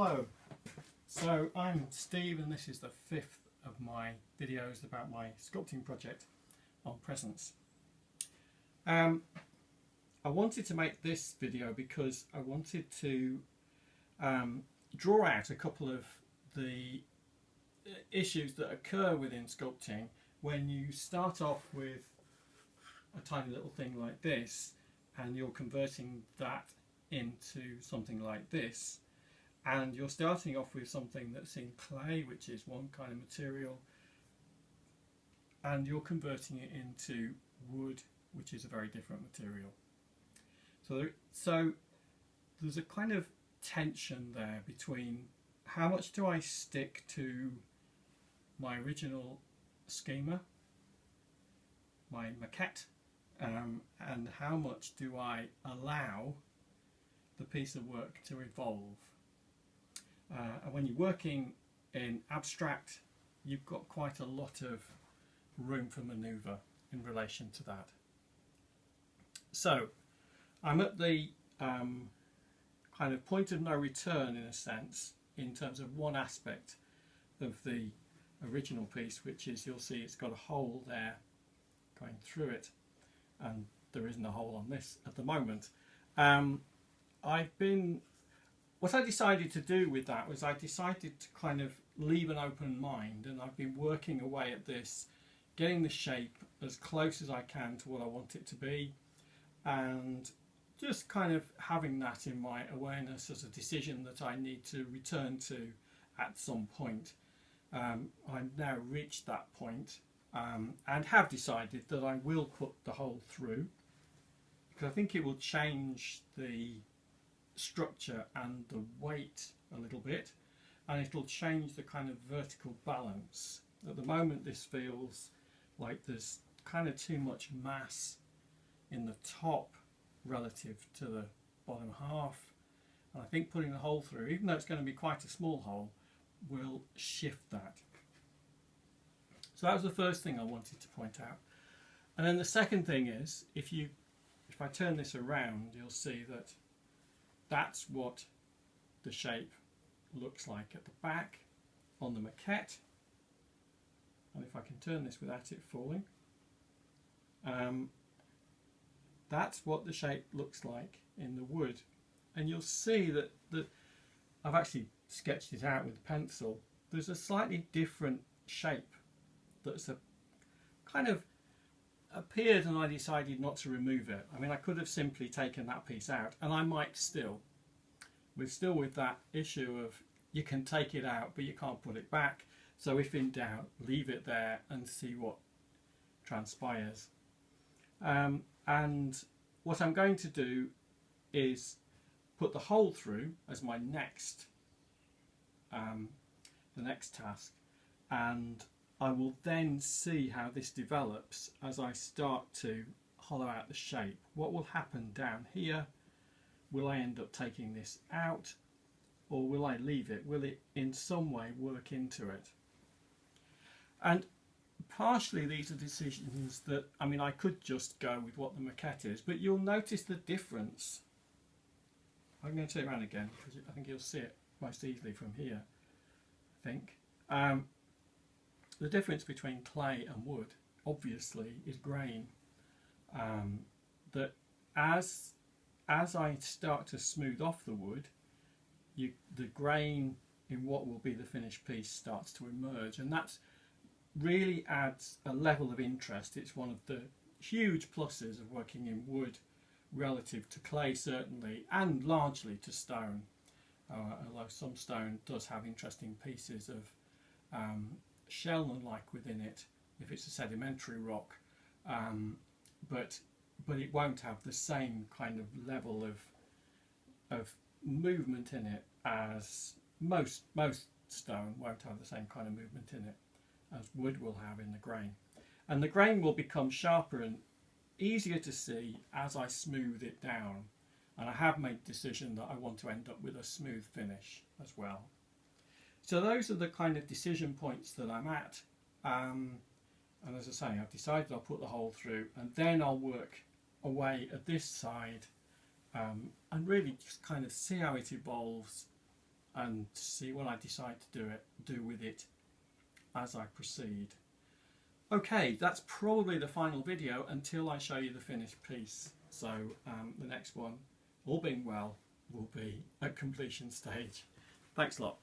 Hello, so I'm Steve and this is the fifth of my videos about my sculpting project on Presence. I wanted to make this video because I wanted to draw out a couple of the issues that occur within sculpting when you start off with a tiny little thing like this and you're converting that into something like this, and you're starting off with something that's in clay, which is one kind of material, and you're converting it into wood, which is a very different material. So there's a kind of tension there between how much do I stick to my original schema, my maquette, and how much do I allow the piece of work to evolve. And when you're working in abstract, you've got quite a lot of room for manoeuvre in relation to that. So I'm at the kind of point of no return, in a sense, in terms of one aspect of the original piece, which is, you'll see it's got a hole there going through it, and there isn't a hole on this at the moment. What I decided to do with that was I decided to kind of leave an open mind, and I've been working away at this, getting the shape as close as I can to what I want it to be, and just kind of having that in my awareness as a decision that I need to return to at some point. I've now reached that point, and have decided that I will put the hole through, because I think it will change the structure and the weight a little bit, and it'll change the kind of vertical balance. At the moment this feels like there's kind of too much mass in the top relative to the bottom half, and I think putting the hole through, even though it's going to be quite a small hole, will shift that. So that was the first thing I wanted to point out. And then the second thing is, if I turn this around, you'll see that that's what the shape looks like at the back on the maquette. And if I can turn this without it falling, that's what the shape looks like in the wood. And you'll see that I've actually sketched it out with a pencil. There's a slightly different shape that's a kind of appeared, and I decided not to remove it. I mean, I could have simply taken that piece out, and I might still. We're still with that issue of you can take it out but you can't put it back, so if in doubt, leave it there and see what transpires. And what I'm going to do is put the hole through as my next the next task, and I will then see how this develops as I start to hollow out the shape. What will happen down here? Will I end up taking this out, or will I leave it? Will it in some way work into it? And partially these are decisions that, I mean, I could just go with what the maquette is, but you'll notice the difference. I'm going to turn it around again because I think you'll see it most easily from here, I think. The difference between clay and wood, obviously, is grain. That as I start to smooth off the wood, the grain in what will be the finished piece starts to emerge, and that really adds a level of interest. It's one of the huge pluses of working in wood relative to clay, certainly, and largely to stone, although some stone does have interesting pieces of shell and like within it if it's a sedimentary rock, but it won't have the same kind of level of movement in it as most stone won't have the same kind of movement in it as wood will have in the grain. And the grain will become sharper and easier to see as I smooth it down, and I have made the decision that I want to end up with a smooth finish as well. So those are the kind of decision points that I'm at, and as I say, I've decided I'll put the hole through, and then I'll work away at this side and really just kind of see how it evolves and see what I decide to do with it as I proceed. Okay, that's probably the final video until I show you the finished piece. So the next one, all being well, will be at completion stage. Thanks a lot.